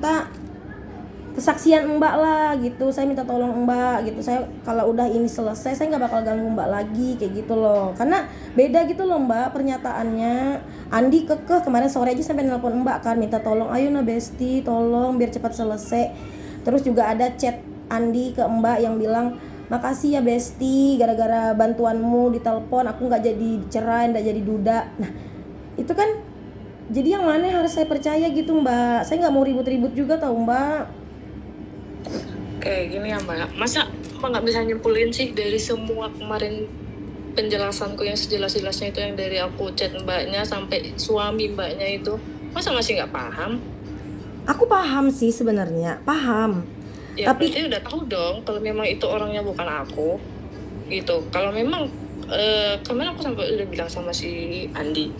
minta kesaksian Mbak lah gitu, saya minta tolong Mbak gitu, saya kalau udah ini selesai saya nggak bakal ganggu Mbak lagi kayak gitu loh, karena beda gitu loh Mbak pernyataannya. Andi kekeh kemarin sore aja sampai nelpon Mbak kan, minta tolong, ayo nah Besti tolong biar cepat selesai. Terus juga ada chat Andi ke Mbak yang bilang, makasih ya Besti, gara-gara bantuanmu di telepon aku nggak jadi cerai, nggak jadi duda. Nah itu kan jadi yang mana yang harus saya percaya gitu Mbak, saya nggak mau ribut-ribut juga tau Mbak. Kayak gini ya Mbak, masa Mbak nggak bisa nyimpulin sih dari semua kemarin penjelasanku yang sejelas-jelasnya itu, yang dari aku chat Mbaknya sampai suami Mbaknya itu, masa masih nggak paham? Aku paham sih sebenarnya, paham. Ya Tapi berarti udah tahu dong kalau memang itu orangnya bukan aku gitu. Kalau memang kemarin aku sampai udah bilang sama si Andi,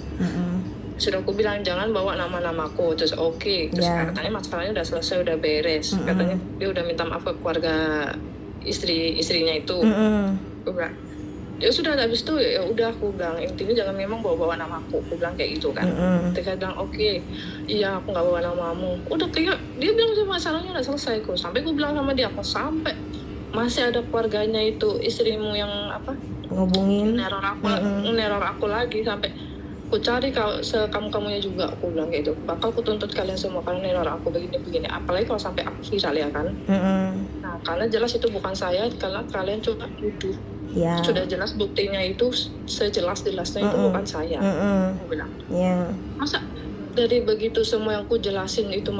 sudah aku bilang jangan bawa nama-namaku, terus oke. Terus katanya masalahnya udah selesai, udah beres. Katanya dia udah minta maaf ke keluarga istrinya itu. Aku bilang, ya sudah, habis itu ya udah aku bilang intinya jangan memang bawa-bawa namaku. Aku bilang kayak gitu kan. Dia bilang oke, iya aku nggak bawa namamu. Udah kayak dia bilang masalahnya udah selesai kok. Sampai aku bilang sama dia, aku sampai masih ada keluarganya itu, istrimu yang apa ngubungin neror aku lagi, sampai aku cari kalau sekamu-kamunya juga, aku bilang kayak gitu, bakal aku tuntut kalian semua karena neror aku begini-begini, apalagi kalau sampai aku viral ya kan. Nah karena jelas itu bukan saya, karena kalian coba tuduh. Sudah jelas buktinya itu sejelas-jelasnya itu bukan saya. Aku bilang masa dari begitu semua yang aku jelasin itu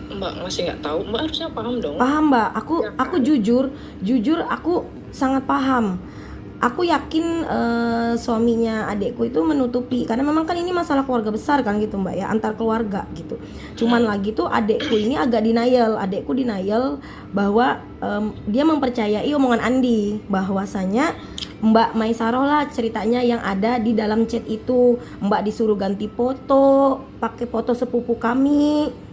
Mbak masih nggak tahu? Mbak harusnya paham dong. Paham Mbak, aku jujur aku sangat paham. Aku yakin suaminya adekku itu menutupi, karena memang kan ini masalah keluarga besar kan gitu Mbak ya, antar keluarga gitu. Cuman lagi tuh adekku ini agak denial, bahwa dia mempercayai omongan Andi, bahwasanya Mbak Maisaroh lah ceritanya yang ada di dalam chat itu. Mbak disuruh ganti foto, pakai foto sepupu kami.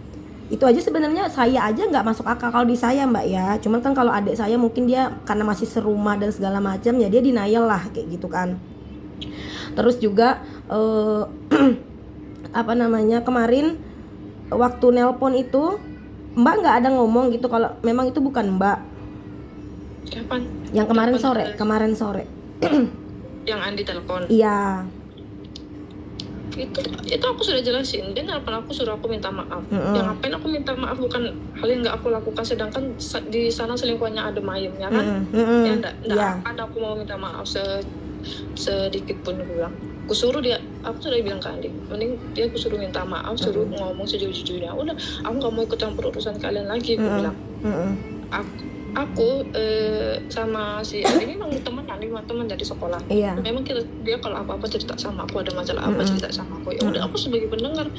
Itu aja sebenarnya saya aja nggak masuk akal kalau di saya Mbak ya. Cuman kan kalau adik saya mungkin dia karena masih serumah dan segala macam ya dia denial lah kayak gitu kan. Terus juga kemarin waktu nelpon itu Mbak nggak ada ngomong gitu kalau memang itu bukan Mbak. Kapan? Yang kemarin sore. Yang Andi telepon. Iya. Itu aku sudah jelasin, dia nelpon aku suruh aku minta maaf. Yang ngapain aku minta maaf, bukan hal yang nggak aku lakukan, sedangkan di sana selingkuhannya ada Mayem ya kan. Ya enggak ada aku mau minta maaf sedikit pun. Aku bilang, aku suruh dia, aku sudah bilang ke Andi, mending dia aku suruh minta maaf, suruh ngomong sejujur-jujurnya. Udah, aku nggak mau ikut campur urusan kalian lagi. Aku bilang, aku sama si Andi memang teman dari sekolah. Memang dia kalau apa-apa cerita sama aku, ada masalah apa cerita sama aku. Ya udah, aku sebagai pendengar.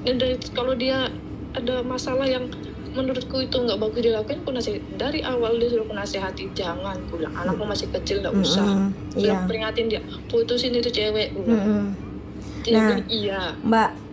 Dan kalau dia ada masalah yang menurutku itu nggak bagus dilakukan, aku nasihat dari awal. Dia suruh aku nasihati, jangan, aku bilang anakmu masih kecil, nggak usah. Sudah peringatin dia, putusin itu cewek. Dia bilang iya Mbak.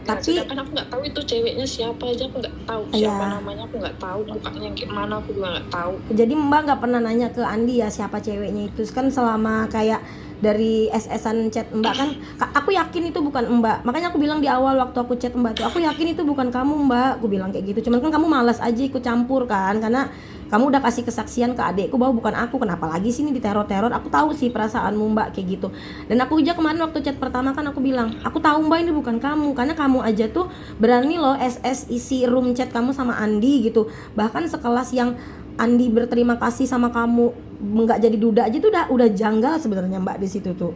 Tapi sedangkan aku nggak tahu itu ceweknya siapa aja, aku nggak tahu siapa namanya, aku nggak tahu mukanya yang gimana, aku juga nggak tahu. Jadi Mbak nggak pernah nanya ke Andi ya siapa ceweknya itu kan, selama kayak dari SS-an chat Mbak kan, aku yakin itu bukan Mbak. Makanya aku bilang di awal waktu aku chat Mbak tuh, aku yakin itu bukan kamu Mbak, aku bilang kayak gitu. Cuman kan kamu malas aja ikut campur kan, karena kamu udah kasih kesaksian ke adekku bahwa bukan aku, kenapa lagi sih ini diteror-teror. Aku tahu sih perasaanmu Mbak kayak gitu. Dan aku aja kemarin waktu chat pertama kan aku bilang, aku tahu Mbak ini bukan kamu, karena kamu aja tuh berani loh SS isi room chat kamu sama Andi gitu. Bahkan sekelas yang Andi berterima kasih sama kamu nggak jadi duda aja tuh udah janggal sebenarnya Mbak di situ tuh.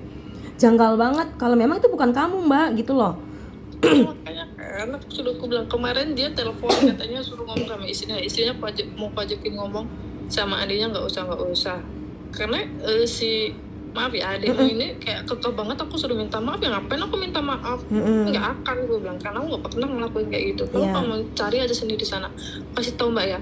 Janggal banget kalau memang itu bukan kamu Mbak gitu loh. Karena sudah aku bilang kemarin dia telepon katanya suruh ngomong sama istrinya mau pajakin ngomong sama adiknya, nggak usah karena maaf ya adikmu ini kayak kekeh banget, aku suruh minta maaf, ya ngapain aku minta maaf. Nggak akan, gue bilang, karena aku nggak pernah ngelakuin kayak gitu. Kalau kamu cari aja sendiri di sana, kasih tahu Mbak ya,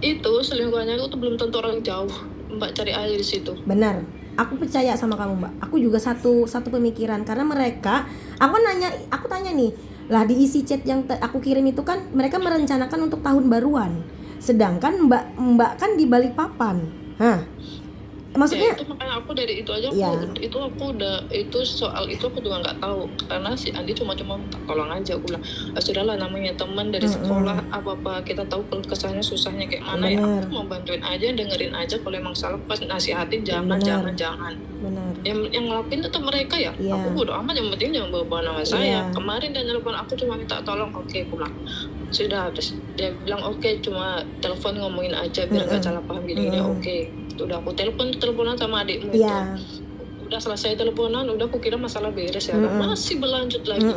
itu selingkuhannya itu belum tentu orang jauh, Mbak cari aja di situ. Benar, aku percaya sama kamu Mbak. Aku juga satu pemikiran, karena mereka, aku tanya nih, lah di isi chat yang aku kirim itu kan mereka merencanakan untuk tahun baruan, sedangkan Mbak kan di Balikpapan. Maksudnya ya, itu makanya aku dari itu aja itu soal itu aku juga nggak tahu, karena si Andi cuma minta tolong aja. Aku bilang sudahlah, namanya teman dari sekolah, apa kita tahu keluh kesahnya susahnya kayak mana. Ya aku mau bantuin aja, dengerin aja, kalau emang salah pas nasihatin, jangan. Benar. Yang ngelapin tetap mereka ya. Aku bodo amat, yang penting jangan bawa nama saya. Kemarin dia nelpon aku cuma minta tolong, oke, aku bilang sudah. Terus dia bilang oke, cuma telepon ngomongin aja biar nggak salah paham gini. Oke. Udah aku teleponan sama adikmu itu. Udah selesai teleponan, udah aku kira masalah beres ya. Masih berlanjut lagi.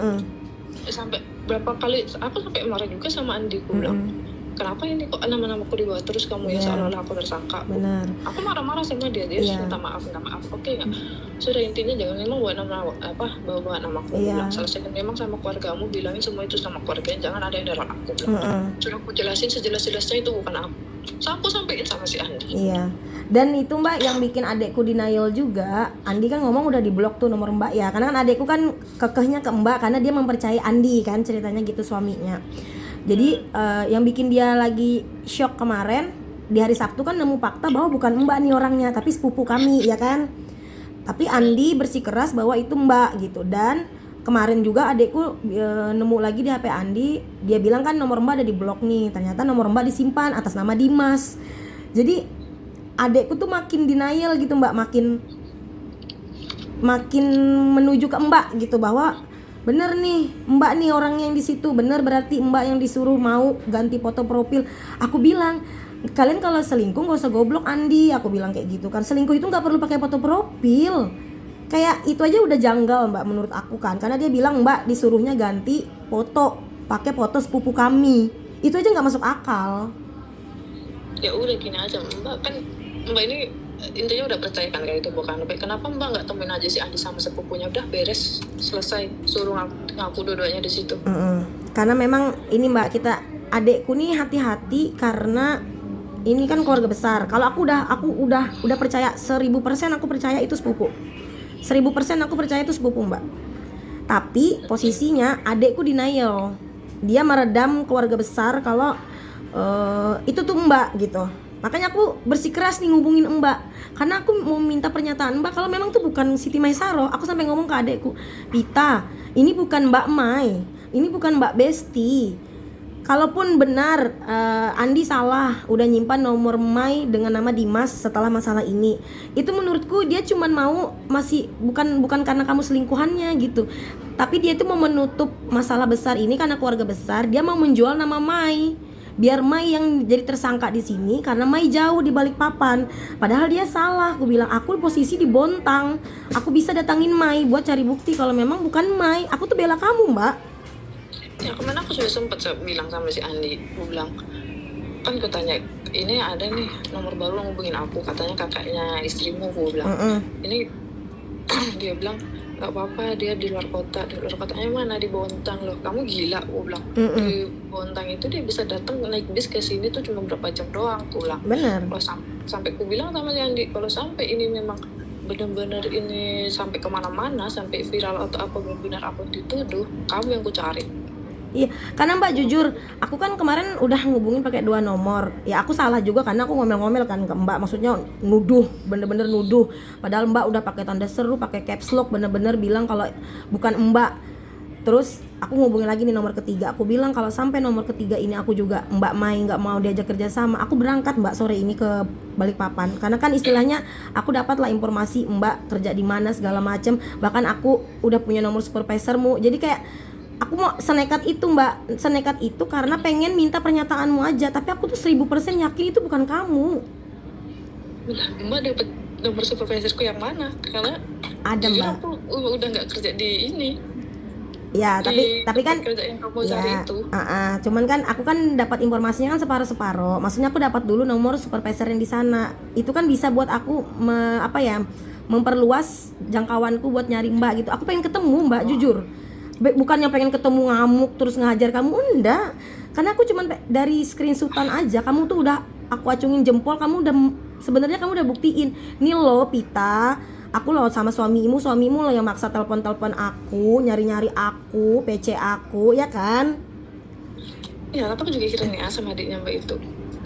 Sampai berapa kali aku sampai marah juga sama Andi. Aku bilang, kenapa ini kok nama-namaku dibawa terus kamu ya, seolah-olah aku tersangka. Benar. Aku marah-marah sama dia minta maaf. Oke nggak? Sudah, intinya jangan memang bawa namaku. Selesaikan memang sama keluargamu, bilangin semua itu sama keluarganya, jangan ada yang darah aku. Sudah aku jelasin sejelas-jelasnya itu bukan aku. So, aku sampein sama si Andi. Iya. Dan itu Mbak yang bikin adekku denial juga. Andi kan ngomong udah diblok tuh nomor Mbak ya. Karena kan adekku kan kekehnya ke Mbak karena dia mempercayai Andi kan, ceritanya gitu suaminya. Jadi yang bikin dia lagi shock kemarin di hari Sabtu kan nemu fakta bahwa bukan Mbak nih orangnya, tapi sepupu kami ya kan. Tapi Andi bersikeras bahwa itu Mbak gitu. Dan kemarin juga adekku nemu lagi di HP Andi, dia bilang kan nomor Mbak ada di blok nih. Ternyata nomor Mbak disimpan atas nama Dimas. Jadi adekku tuh makin denial gitu Mbak, makin menuju ke Mbak gitu, bahwa bener nih Mbak nih orang yang di situ, bener berarti Mbak yang disuruh mau ganti foto profil. Aku bilang, kalian kalau selingkuh gak usah goblok Andi, aku bilang kayak gitu kan. Selingkuh itu gak perlu pakai foto profil. Kayak itu aja udah janggal Mbak menurut aku kan. Karena dia bilang Mbak disuruhnya ganti foto, pakai foto sepupu kami. Itu aja gak masuk akal. Ya udah gini aja Mbak ini intinya udah percaya kan kayak itu bukan. Kenapa Mbak nggak temuin aja si Andi sama sepupunya, udah beres, selesai, suruh ngaku dua-duanya di situ. Karena memang ini Mbak, kita adekku nih hati-hati karena ini kan keluarga besar. Kalau aku udah percaya 1000% aku percaya itu sepupu. 1000% aku percaya itu sepupu Mbak. Tapi posisinya adekku denial. Dia meredam keluarga besar kalau itu tuh Mbak gitu. Makanya aku bersikeras nih ngubungin Mbak, karena aku mau minta pernyataan Mbak kalau memang tuh bukan Siti Maisaro. Aku sampai ngomong ke adekku, Pita, ini bukan Mbak Mai, ini bukan Mbak Besti. Kalaupun benar Andi salah udah nyimpan nomor Mai dengan nama Dimas setelah masalah ini, itu menurutku dia cuman mau masih bukan karena kamu selingkuhannya gitu. Tapi dia itu mau menutup masalah besar ini karena keluarga besar, dia mau menjual nama Mai. Biar Mai yang jadi tersangka di sini karena Mai jauh di Balikpapan. Padahal dia salah. Aku bilang aku posisi di Bontang. Aku bisa datangin Mai buat cari bukti kalau memang bukan Mai. Aku tuh bela kamu, Mbak. Ya kemana aku sudah sempat bilang sama si Andi. Aku bilang, kan aku tanya, ini ada nih nomor baru ngubungin aku, katanya kakaknya istrimu. Aku bilang, ini dia bilang nggak apa-apa, dia di luar kota. Di luar kotanya mana? Di Bontang loh. Kamu gila, aku bilang. Di Bontang itu dia bisa datang naik bis ke sini tuh cuma berapa jam doang, aku bilang. Benar. Kalau sampai aku bilang sama Andi, kalau sampai ini memang benar-benar ini sampai kemana-mana, sampai viral atau apa, benar-benar aku dituduh, kamu yang ku cari. Iya, karena Mbak jujur, aku kan kemarin udah ngubungin pakai 2 nomor. Ya aku salah juga karena aku ngomel-ngomel kan ke Mbak, maksudnya nuduh, bener-bener nuduh. Padahal Mbak udah pakai tanda seru, pakai caps lock, bener-bener bilang kalau bukan Mbak. Terus aku ngubungin lagi nih nomor ketiga. Aku bilang kalau sampai nomor ketiga ini aku juga Mbak Mai nggak mau diajak kerja sama, aku berangkat Mbak sore ini ke Balikpapan. Karena kan istilahnya aku dapat lah informasi Mbak kerja di mana segala macem. Bahkan aku udah punya nomor supervisormu. Jadi kayak aku mau senekat itu Mbak, senekat itu karena pengen minta pernyataanmu aja. Tapi aku tuh 1000% yakin itu bukan kamu. Mbak dapat nomor supervisorku yang mana? Karena ada Mbak. Aku udah nggak kerja di ini. Ya tapi kan kerjaan kamu ya, cari itu. Cuman kan aku kan dapat informasinya kan separuh. Maksudnya aku dapat dulu nomor supervisor yang di sana. Itu kan bisa buat aku memperluas jangkauanku buat nyari Mbak gitu. Aku pengen ketemu Mbak jujur. Bukannya pengen ketemu ngamuk terus ngajar kamu, enggak. Karena aku cuman dari screenshotan aja, kamu tuh udah aku acungin jempol, kamu udah sebenarnya kamu udah buktiin. Nih lo Pita, aku loh sama suamimu loh yang maksa telepon aku, nyari aku, PC aku, ya kan? Ya, apa aku juga kira nih sama adiknya Mbak itu.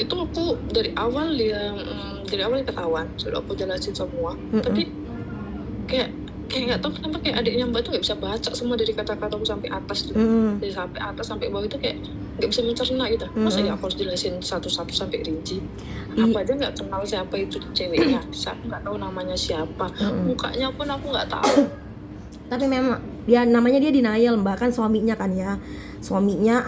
itu aku dari awal ketahuan, sudah aku jelasin semua. Tapi kayak nggak tahu kenapa kayak adiknya Mbak tuh nggak bisa baca semua dari kata-kataku sampai atas tuh, dari sampai atas sampai bawah itu kayak nggak bisa mencerna gitu. Masa ya aku harus jelasin satu-satu sampai rinci? Apa aja nggak kenal siapa itu ceweknya, aku nggak tahu namanya siapa, mukanya pun aku nggak tahu. Tapi memang dia namanya dia denial Mbak, kan suaminya kan ya, suaminya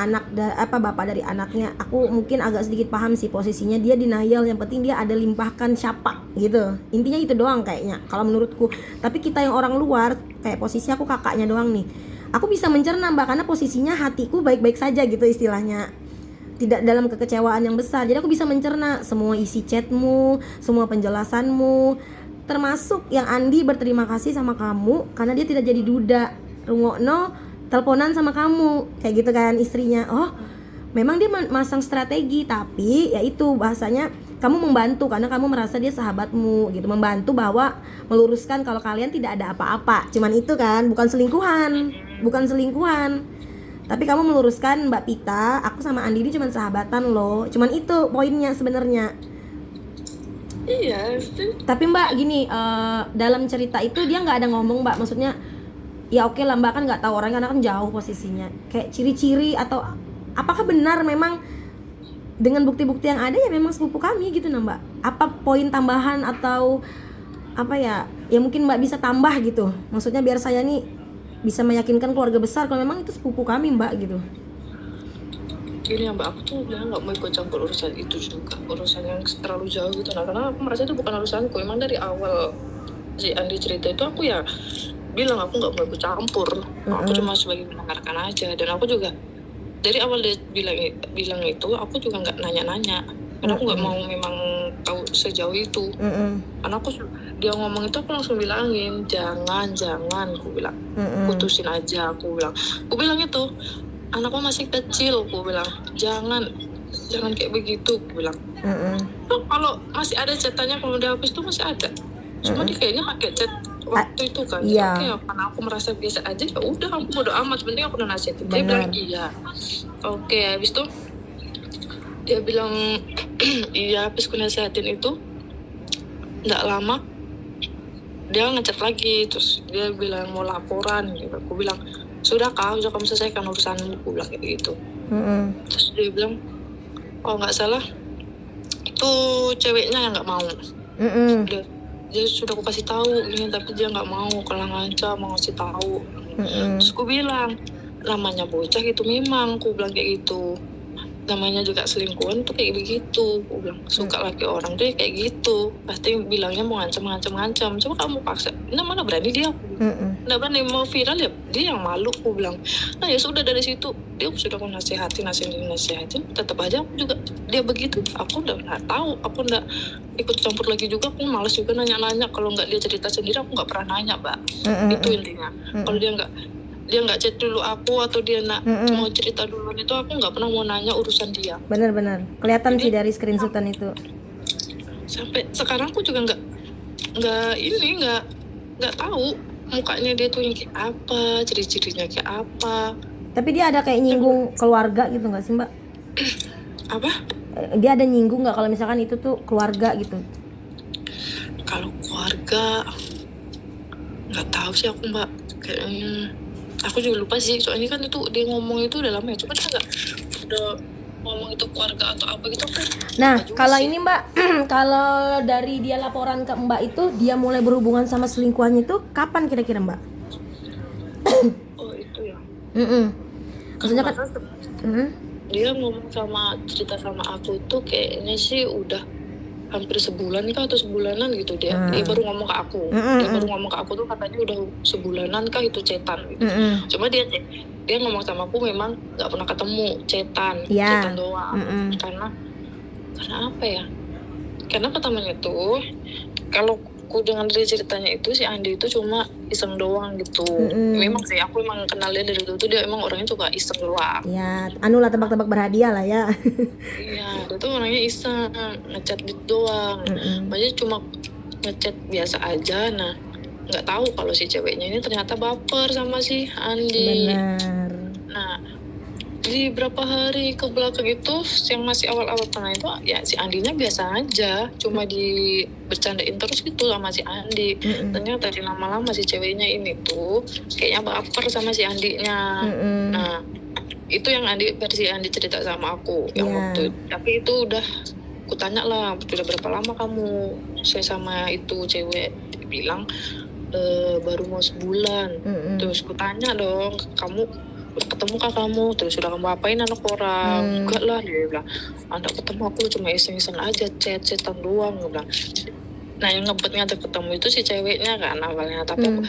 bapak dari anaknya. Aku mungkin agak sedikit paham sih posisinya, dia denial, yang penting dia ada limpahkan siapa gitu, intinya itu doang kayaknya kalau menurutku. Tapi kita yang orang luar, kayak posisi aku kakaknya doang nih, aku bisa mencerna Mbak, karena posisinya hatiku baik-baik saja gitu istilahnya, tidak dalam kekecewaan yang besar. Jadi aku bisa mencerna semua isi chatmu, semua penjelasanmu, termasuk yang Andi berterima kasih sama kamu karena dia tidak jadi duda. Rungokno teleponan sama kamu kayak gitu kan istrinya. Oh, memang dia masang strategi, tapi ya itu bahasanya kamu membantu karena kamu merasa dia sahabatmu gitu, membantu bahwa meluruskan kalau kalian tidak ada apa-apa. Cuman itu kan, bukan selingkuhan. Tapi kamu meluruskan, Mbak Pita, aku sama Andi ini cuman sahabatan loh. Cuman itu poinnya sebenarnya. Iya. Tapi Mbak gini, dalam cerita itu dia nggak ada ngomong Mbak, maksudnya ya oke lah Mbak kan nggak tahu orangnya karena kan jauh posisinya, kayak ciri-ciri atau apakah benar memang dengan bukti-bukti yang ada ya memang sepupu kami gitu nah Mbak? Apa poin tambahan atau apa ya mungkin Mbak bisa tambah gitu, maksudnya biar saya nih bisa meyakinkan keluarga besar kalau memang itu sepupu kami Mbak gitu. Gini ya Mbak, aku tuh bilang nggak mau ikut campur urusan itu juga, urusan yang terlalu jauh gitu. Nah, karena aku merasa itu bukan urusanku. Emang dari awal si Andi cerita itu aku ya bilang aku nggak mau ikut campur. Aku cuma sebagai mendengarkan aja. Dan aku juga dari awal dia bilang itu, aku juga nggak nanya-nanya. Karena aku nggak mau memang tahu sejauh itu. Karena dia ngomong itu aku langsung bilangin, jangan, aku bilang, putusin aja, aku bilang itu. Anakku masih kecil, aku bilang jangan kayak begitu, aku bilang. Kalau masih ada chatannya, kalau udah habis tuh masih ada. Cuma dia kayaknya pakai chat waktu itu kan. Iya. Oke, karena aku merasa biasa aja, ya udah aku bodo amat, penting aku udah nasihatin. Dia bilang iya. Oke, habis itu dia bilang iya, habis aku nasihatin itu nggak lama dia ngechat lagi, terus dia bilang mau laporan gitu. Aku bilang sudah kamu selesaikan urusanmu, aku bilang kayak gitu. Terus dia bilang oh nggak salah itu ceweknya yang nggak mau. Dia sudah aku kasih tahu ini, tapi dia nggak mau, kalau ngancam mau ngasih tahu. Terus aku bilang namanya bocah gitu memang, aku bilang kayak gitu. Namanya juga selingkuhan tuh kayak begitu, aku bilang suka laki orang tuh kayak gitu, pasti bilangnya mau ngancam. Coba kamu paksa, nah mana berani dia, nggak berani mau viral ya dia yang malu, aku bilang. Nah ya sudah, dari situ dia sudah aku nasihatin, tetap aja aku juga dia begitu. Aku udah nggak tahu, aku nggak ikut campur lagi juga, aku malas juga nanya. Kalau nggak dia cerita sendiri aku nggak pernah nanya Mbak. Itu intinya. Kalau dia nggak chat dulu aku atau dia mau cerita duluan itu, aku nggak pernah mau nanya urusan dia. Benar kelihatan sih dari screenshotan itu. Sampai sekarang aku juga nggak tahu mukanya dia tuh yang kayak apa, ciri-cirinya kayak apa. Tapi dia ada kayak nyinggung keluarga gitu nggak sih Mbak? Apa? Dia ada nyinggung nggak kalau misalkan itu tuh keluarga gitu? Kalau keluarga nggak tahu sih aku Mbak, kayaknya aku juga lupa sih, soalnya kan itu dia ngomong itu udah lama ya, cuma dia nggak udah ngomong itu keluarga atau apa gitu kan. Nah kalau ini Mbak, kalau dari dia laporan ke Mbak itu dia mulai berhubungan sama selingkuhannya itu kapan kira-kira Mbak? Oh itu ya. Maksudnya kan dia ngomong cerita sama aku tuh kayaknya sih udah hampir sebulan kah atau sebulanan gitu. Dia baru ngomong ke aku. Dia baru ngomong ke aku tuh katanya udah sebulanan kah itu chatan gitu. Cuma dia ngomong sama aku memang nggak pernah ketemu, chatan doang. Karena apa ya? Karena pertamanya tuh kalau aku dengar dari ceritanya itu si Andi itu cuma iseng doang gitu. Memang sih aku emang kenal dia dari dulu tuh, dia emang orangnya suka iseng doang. Ya, lah tebak-tebak berhadiah lah ya. Iya, dia tuh orangnya iseng, ngechat gitu doang. Maksudnya cuma ngechat biasa aja. Nah, nggak tahu kalau si ceweknya ini ternyata baper sama si Andi. Benar. Nah, di berapa hari ke belakang itu yang masih awal-awal kenal itu ya si Andinya biasa aja, cuma di bercandain terus gitu sama si Andi. Ternyata dari lama-lama si ceweknya ini tuh kayaknya baper sama si Andinya. Nah itu yang versi Andi cerita sama aku yang waktu, tapi itu udah aku tanya lah, udah berapa lama kamu saya sama itu cewek, dia bilang baru mau sebulan. Terus aku tanya dong, kamu udah ketemu kah kamu, terus sudah kamu apain anak orang? Enggak lah, dia bilang anak ketemu aku cuma iseng-iseng aja, chat-chatan doang, dia bilang. Nah yang ngajak ketemu itu si ceweknya kan awalnya, tapi aku,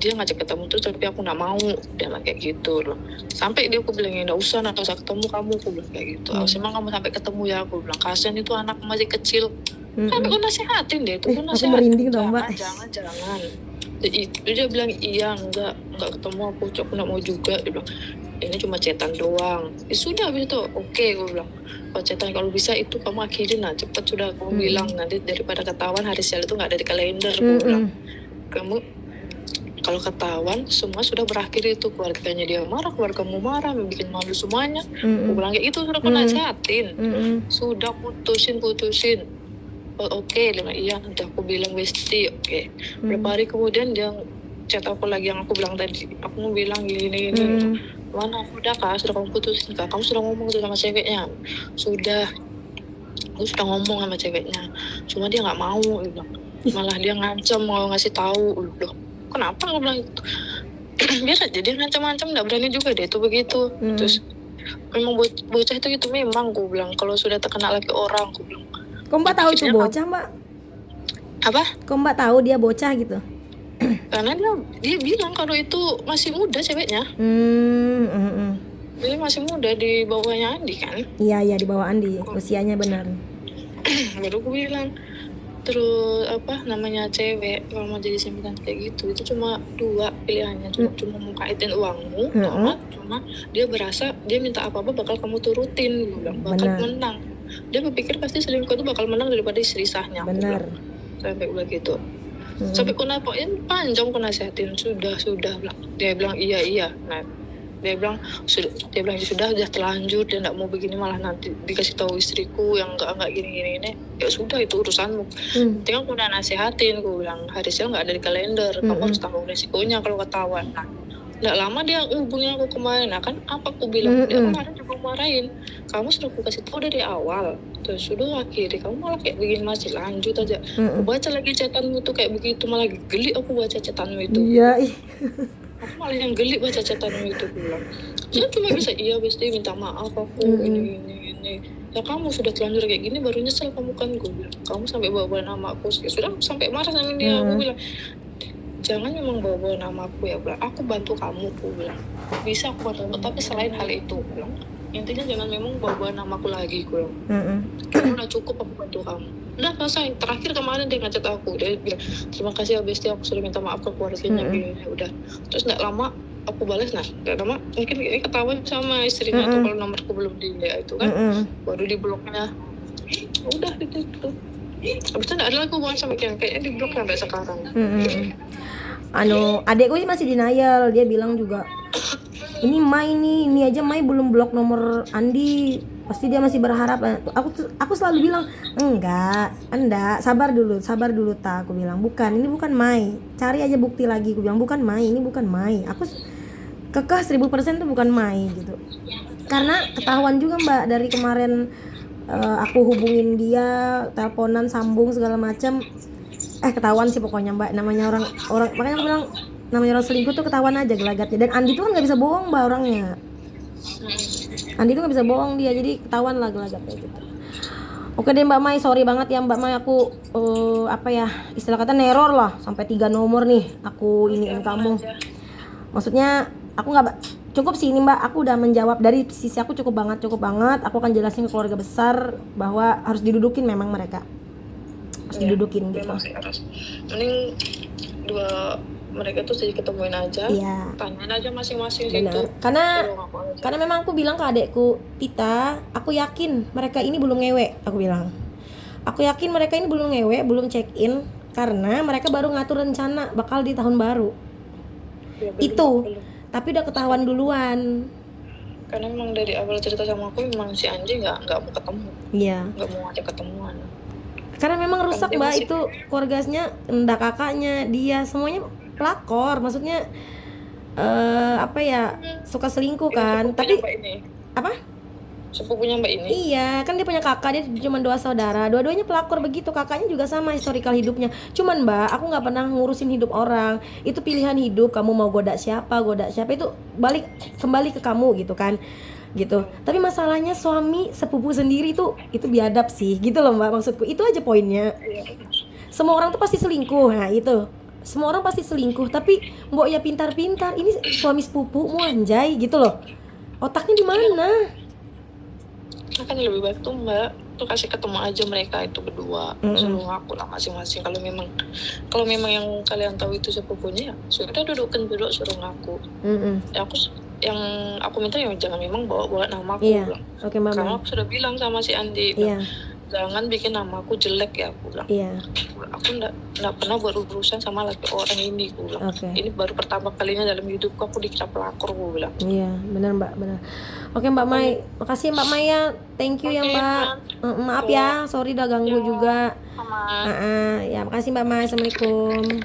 dia ngajak ketemu tuh tapi aku nggak mau, dia bilang kayak gitu loh. Sampai dia aku bilang nggak usah, nak usah ketemu kamu, aku bilang kayak gitu. Emang kamu sampai ketemu ya, aku bilang kasian itu anak masih kecil. Kan aku nasihatin deh, itu aku Aku merinding tau mbak. Jangan. Jadi dia bilang iya enggak ketemu aku nggak mau juga, dia bilang ini cuma chatan doang. Sudah habis itu oke, gue bilang kalau chatan kalau bisa itu kamu akhirin lah cepet, sudah kamu bilang nanti daripada ketahuan hari sel itu nggak ada di kalender, gue bilang kamu kalau ketahuan semua sudah berakhir itu, keluarganya dia marah, keluargamu marah, bikin malu semuanya. Gue bilang kayak itu sudah aku nasihatin. Sudah putusin. Oke, dia bilang iya, udah aku bilang Besti, oke. Berapa hari kemudian dia chat aku lagi yang aku bilang tadi, aku mau bilang gini. Mana sudah kak, sudah kamu putusin kak, kamu sudah ngomong sama ceweknya? Sudah, aku sudah ngomong sama ceweknya, cuma dia nggak mau, dia bilang. Malah dia ngancam mau ngasih tahu. Loh, kenapa aku bilang itu? Biar aja dia ngancam-ngancam, nggak berani juga dia tuh begitu. Terus memang bocah itu gitu memang, aku bilang kalau sudah terkenal lagi orang, aku bilang. Kok mbak tahu itu bocah mbak? Apa? Kok mbak tahu dia bocah gitu? Karena dia bilang kalau itu masih muda ceweknya. Dia masih muda, di bawahnya Andi kan? Iya di bawah Andi, usianya benar. Baru gue bilang. Terus apa namanya cewek kalau mau jadi simpan kayak gitu itu cuma dua pilihannya, cuma mau kaitin uangmu, cuma dia berasa dia minta apa bakal kamu turutin, gue bilang bakal menang. Dia berpikir pasti selingkuh itu bakal menang daripada istri sahnya. Benar. Sampai udah gitu. Sampai aku nampakin panjang aku nasihatin, sudah bilang. Dia bilang iya. Nah, dia bilang sudah terlanjur, dia nggak mau begini, malah nanti dikasih tahu istriku yang nggak gini. Ya sudah, itu urusanmu. Tinggal aku udah nasihatin, aku bilang hari sel nggak ada di kalender, kamu harus tanggung resikonya kalau ketahuan. Nah, nggak lama dia hubungin aku kemarin, nah kan apa aku bilang, dia kemarin juga marahin, kamu sudah aku kasih tahu dari awal, terus sudah akhirnya kamu malah kayak begini, masih lanjut aja. Aku baca lagi chatanmu tuh kayak begitu, malah geli aku baca chatanmu itu. Iya. Aku malah yang geli baca chatanmu itu, bilang saya cuma bisa iya Besti minta maaf aku ini. Ya kamu sudah terlanjur kayak gini baru nyesel kamu kan, gue bilang kamu sampai bawa nama aku, sudah aku sampai marah sama dia. Aku bilang jangan memang bawa nama aku ya, bilang aku bantu kamu, aku bilang bisa aku bantu, tapi selain hal itu, bilang intinya jangan memang bawa nama aku lagi, gue bilang kamu udah cukup aku bantu kamu, udah selesai. Terakhir kemarin dia ngechat aku, dia bilang terima kasih ya Besti, aku sudah minta maaf ke keluarganya, udah. Terus nggak lama aku balas, nggak lama mungkin ini ketahuan sama istrinya atau kalau nomorku belum di itu kan, baru di bloknya, udah gitu. Abis itu nggak ada lagi hubungan sama kayaknya di blok sampai sekarang. Adekku masih denial, dia bilang juga ini Mai ini aja Mai belum blok nomor Andi, pasti dia masih berharap. Aku selalu bilang enggak, sabar dulu ta, aku bilang ini bukan Mai, cari aja bukti lagi, aku bilang bukan Mai, ini bukan Mai, aku kekeh 1000% itu bukan Mai gitu. Karena ketahuan juga mbak dari kemarin, aku hubungin dia, teleponan, sambung segala macam, ketahuan sih pokoknya mbak, namanya orang makanya aku bilang namanya orang selingkuh tuh ketahuan aja gelagatnya. Dan Andi tuh kan nggak bisa bohong mbak orangnya. Andi tuh nggak bisa bohong dia, jadi ketahuan lah gelagatnya gitu. Oke deh Mbak Mai, sorry banget ya Mbak Mai, aku istilah kata neror lah, sampai 3 nomor nih aku iniin kamu. Maksudnya aku nggak cukup sih ini Mbak, aku udah menjawab dari sisi aku cukup banget. Aku akan jelasin ke keluarga besar bahwa harus didudukin, memang mereka harus didudukin gitu. Mending mereka tuh sih ketemuin aja, tanyain aja masing-masing gitu. Karena memang aku bilang ke adekku, Tita, aku yakin mereka ini belum ngewe, aku bilang. Aku yakin mereka ini belum ngewe, belum check in, karena mereka baru ngatur rencana bakal di tahun baru. Tapi udah ketahuan duluan. Karena memang dari awal cerita sama aku memang si Anji nggak mau ketemu, Iya. nggak mau ngajak ketemuan. Karena memang rusak Dia mbak masih- itu keluarganya, enggak kakaknya dia semuanya pelakor, maksudnya apa ya, suka selingkuh Ini kan. sepupunya Tapi Mbak ini. apa? Sepupunya Mbak ini. Iya, kan dia punya kakak, dia cuma 2 saudara, dua-duanya pelakor begitu. Kakaknya juga sama historical hidupnya. Cuman mbak, aku nggak pernah ngurusin hidup orang. Itu pilihan hidup, kamu mau goda siapa itu kembali ke kamu gitu kan, gitu. Tapi masalahnya suami sepupu sendiri tuh itu biadab sih, gitu loh mbak, maksudku. Itu aja poinnya. Iya. Semua orang tuh pasti selingkuh, nah itu. Semua orang pasti selingkuh, tapi mbok ya pintar-pintar. Ini suami sepupu mu anjay gitu loh. Otaknya di mana? Nah, kan lebih baik tuh Mbak tuh kasih ketemu aja mereka itu berdua, suruh ngaku lah masing-masing. Kalau memang yang kalian tahu itu sepupunya, ya sudah duduk suruh ngaku. Ya yang aku minta ya jangan memang bawa nama aku. Iya. Bilang. Oke mbak. Karena aku sudah bilang sama si Andi, Iya. jangan bikin nama aku jelek ya, aku bilang. Iya. Aku nggak pernah berurusan sama laki orang ini, aku bilang. Oke. Ini baru pertama kalinya dalam hidupku aku dikira pelakor, aku bilang. Iya, benar mbak, benar. Oke mbak Mai, makasih mbak Maya, thank you ya Oke, mbak. Maaf ya, sorry udah ganggu juga. Aman. Ya makasih mbak Mai, assalamualaikum.